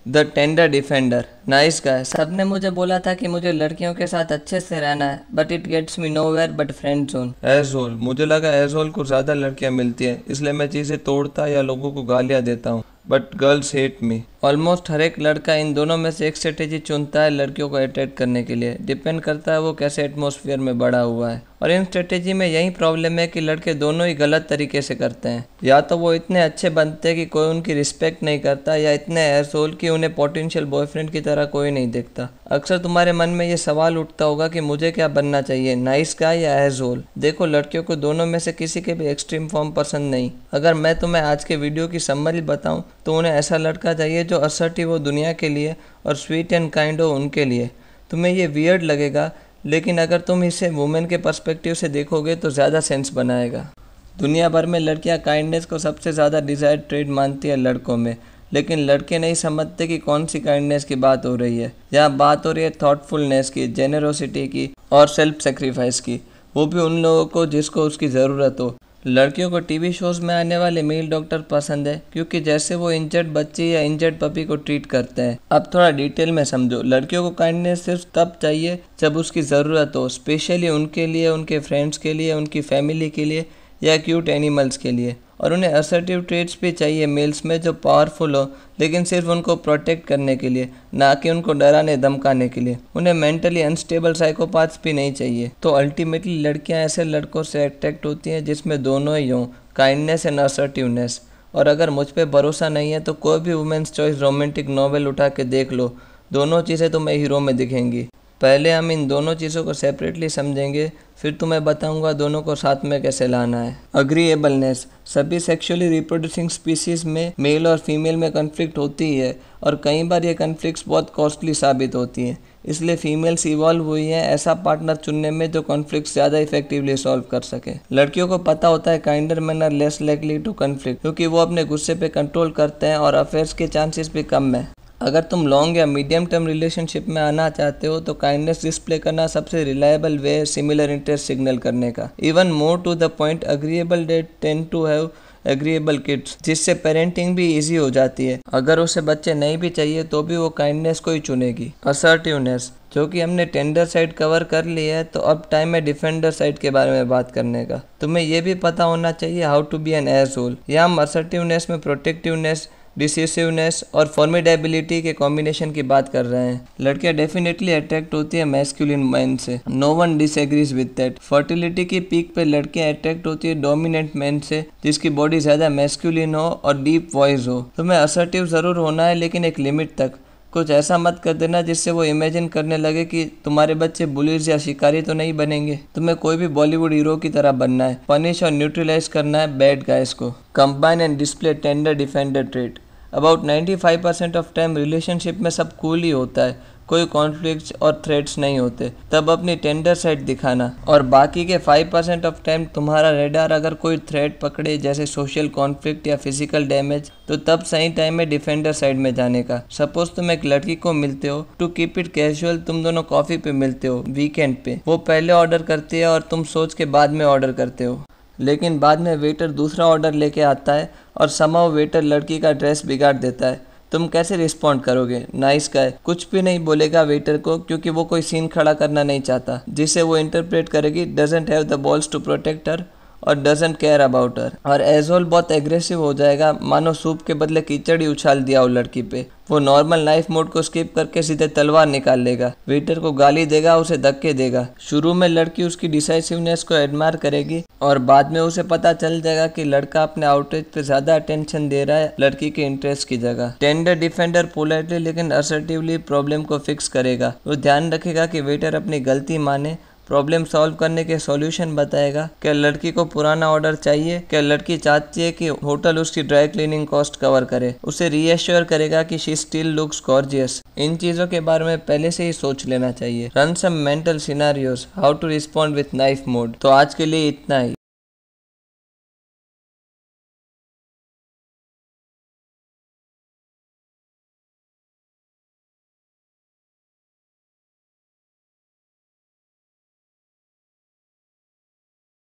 The tender defender, nice guy. सबने मुझे बोला था कि मुझे लड़कियों के साथ अच्छे से रहना है, but it gets me nowhere but friend zone. Aizawl, मुझे लगा एजोल को ज़्यादा लड़कियां मिलती हैं, इसलिए मैं चीज़ें तोड़ता या लोगों को गालियां देता हूँ, but girls hate me. Almost हर एक लड़का इन दोनों में से एक स्ट्रेटेजी चुनता है लड़कियों को अट्रैक्ट करने के लिए। डिपेंड करता है वो कैसे एटमॉस्फेयर में बड़ा हुआ है। और इन स्ट्रेटेजी में यही प्रॉब्लम है कि लड़के दोनों ही गलत तरीके से करते हैं। या तो वो इतने अच्छे बनते हैं कि कोई उनकी रिस्पेक्ट नहीं करता, या इतने एसोल कि उन्हें पोटेंशियल बॉयफ्रेंड की तरह कोई नहीं देखता। अक्सर तुम्हारे मन में ये सवाल उठता होगा कि मुझे क्या बनना चाहिए, नाइस गाय या एसोल। देखो, लड़कियों को दोनों में से किसी के भी एक्सट्रीम फॉर्म पसंद नहीं। अगर मैं तुम्हें आज के वीडियो की समरी बताऊं तो उन्हें ऐसा लड़का चाहिए जो असर्टिव हो दुनिया के लिए और स्वीट एंड काइंड हो उनके लिए। तुम्हें ये वियर्ड लगेगा, लेकिन अगर तुम इसे वुमेन के पर्सपेक्टिव से देखोगे तो ज़्यादा सेंस बनाएगा। दुनिया भर में लड़कियां काइंडनेस को सबसे ज़्यादा डिज़ायर्ड ट्रेड मानती है लड़कों में, लेकिन लड़के नहीं समझते कि कौन सी काइंडनेस की बात हो रही है। यहाँ बात हो रही है थॉटफुलनेस की, जेनरोसिटी की और सेल्फ सेक्रीफाइस की, वो भी उन लोगों को जिसको उसकी ज़रूरत हो। लड़कियों को टीवी शोज़ में आने वाले मेल डॉक्टर पसंद है, क्योंकि जैसे वो इंजर्ड बच्चे या इंजर्ड पपी को ट्रीट करते हैं। अब थोड़ा डिटेल में समझो। लड़कियों को काइंडनेस सिर्फ तब चाहिए जब उसकी ज़रूरत हो, स्पेशली उनके लिए, उनके फ्रेंड्स के लिए, उनकी फैमिली के लिए या क्यूट एनिमल्स के लिए। और उन्हें असर्टिव ट्रेट्स भी चाहिए मेल्स में जो पावरफुल हो, लेकिन सिर्फ उनको प्रोटेक्ट करने के लिए, ना कि उनको डराने धमकाने के लिए। उन्हें मेंटली अनस्टेबल साइकोपाथ्स भी नहीं चाहिए। तो अल्टीमेटली लड़कियां ऐसे लड़कों से अट्रैक्ट होती हैं जिसमें दोनों ही हों, काइंडनेस एंड असर्टिवनेस। और अगर मुझ पर भरोसा नहीं है तो कोई भी वुमेन्स चॉइस रोमांटिक नॉवेल उठा के देख लो, दोनों चीज़ें तुम्हें हीरो में दिखेंगी। पहले हम इन दोनों चीज़ों को सेपरेटली समझेंगे, फिर तुम्हें बताऊंगा दोनों को साथ में कैसे लाना है। अग्रीएबलनेस, सभी सेक्सुअली रिप्रोड्यूसिंग स्पीसीज में मेल और फीमेल में कन्फ्लिक्ट होती है, और कई बार ये कन्फ्लिक्ट्स बहुत कॉस्टली साबित होती हैं। इसलिए फीमेल्स इवॉल्व हुई हैं ऐसा पार्टनर चुनने में जो कॉन्फ्लिक्ट ज़्यादा इफेक्टिवली सॉल्व कर सके। लड़कियों को पता होता है kinder men are less likely to conflict, क्योंकि वो अपने गुस्से पे कंट्रोल करते हैं और अफेयर्स के चांसेस भी कम है। अगर तुम लॉन्ग या मीडियम टर्म रिलेशनशिप में आना चाहते हो तो काइंडनेस डिस्प्ले करना सबसे रिलायबल वे है सिमिलर इंटरेस्ट सिग्नल करने का। Even more to the point, agreeable dads tend to have agreeable kids, जिससे पेरेंटिंग भी इजी हो जाती है। अगर उसे बच्चे नहीं भी चाहिए तो भी वो काइंडनेस को ही चुनेगी। असर्टिवनेस, जो कि हमने टेंडर साइड कवर कर लिया है, तो अब टाइम है डिफेंडर साइड के बारे में बात करने का। तुम्हें यह भी पता होना चाहिए how to be an asshole. यहाँ हम असर्टिवनेस में प्रोटेक्टिवनेस, डिसिसिवनेस और फॉर्मिडेबिलिटी के कॉम्बिनेशन की बात कर रहे हैं। लड़कियां डेफिनेटली अट्रैक्ट होती है मैस्कुलिन मैन से, no one disagrees with that. Fertility की पीक पे लड़कियां अट्रैक्ट होती है डोमिनेंट मैन से, जिसकी बॉडी ज्यादा मैस्कुलिन हो और डीप वॉइस हो। तुम्हें असर्टिव जरूर होना है, लेकिन एक लिमिट तक। कुछ ऐसा मत कर देना जिससे वो इमेजिन करने लगे कि तुम्हारे बच्चे बुलिस या शिकारी तो नहीं बनेंगे। तुम्हें कोई भी बॉलीवुड हीरो की तरह बनना है, पनिश और न्यूट्रलाइज करना है बैड गाइस को। Combine and display tender defender trait. About 95% of time relationship में सब कूल ही होता है, कोई कॉन्फ्लिक्ट्स और थ्रेट्स नहीं होते। तब अपनी टेंडर साइड दिखाना, और बाकी के 5% ऑफ टाइम तुम्हारा रेडार अगर कोई थ्रेट पकड़े, जैसे सोशल कॉन्फ्लिक्ट या फिजिकल डैमेज, तो तब सही टाइम है डिफेंडर साइड में जाने का। सपोज तुम एक लड़की को मिलते हो, टू कीप इट कैजुअल तुम दोनों कॉफी पे मिलते हो वीकेंड पे। वो पहले ऑर्डर करती है और तुम सोच के बाद में ऑर्डर करते हो, लेकिन बाद में वेटर दूसरा ऑर्डर लेके आता है और समहाउ वेटर लड़की का ड्रेस बिगाड़ देता है। तुम कैसे रिस्पॉन्ड करोगे? नाइस गाय कुछ भी नहीं बोलेगा वेटर को, क्योंकि वो कोई सीन खड़ा करना नहीं चाहता, जिसे वो इंटरप्रेट करेगी doesn't have the balls to protect her और डजंट केयर अबाउट हर। और एजोल बहुत एग्रेसिव हो जाएगा, मानो सूप के बदले कीचड़ ही उछाल दिया हो लड़की पे। वो नॉर्मल लाइफ मोड को स्किप करके सीधे तलवार निकाल लेगा, वेटर को गाली देगा, उसे धक्के देगा। शुरू में लड़की उसकी डिसाइसिवनेस को एडमायर करेगी, और बाद में उसे पता चल जाएगा कि लड़का अपने आउटरीच पे ज्यादा अटेंशन दे रहा है लड़की के इंटरेस्ट की जगह। टेंडर डिफेंडर पोलाइटली लेकिन असर्टिवली प्रॉब्लम को फिक्स करेगा। वो ध्यान रखेगा कि वेटर अपनी गलती माने, प्रॉब्लम सॉल्व करने के सॉल्यूशन बताएगा। क्या लड़की को पुराना ऑर्डर चाहिए? क्या लड़की चाहती है कि होटल उसकी ड्राई क्लीनिंग कॉस्ट कवर करे? उसे रीएश्योर करेगा कि शी स्टिल लुक्स गॉर्जियस। इन चीजों के बारे में पहले से ही सोच लेना चाहिए। Run some mental scenarios, how to respond with knife mode. तो आज के लिए इतना ही।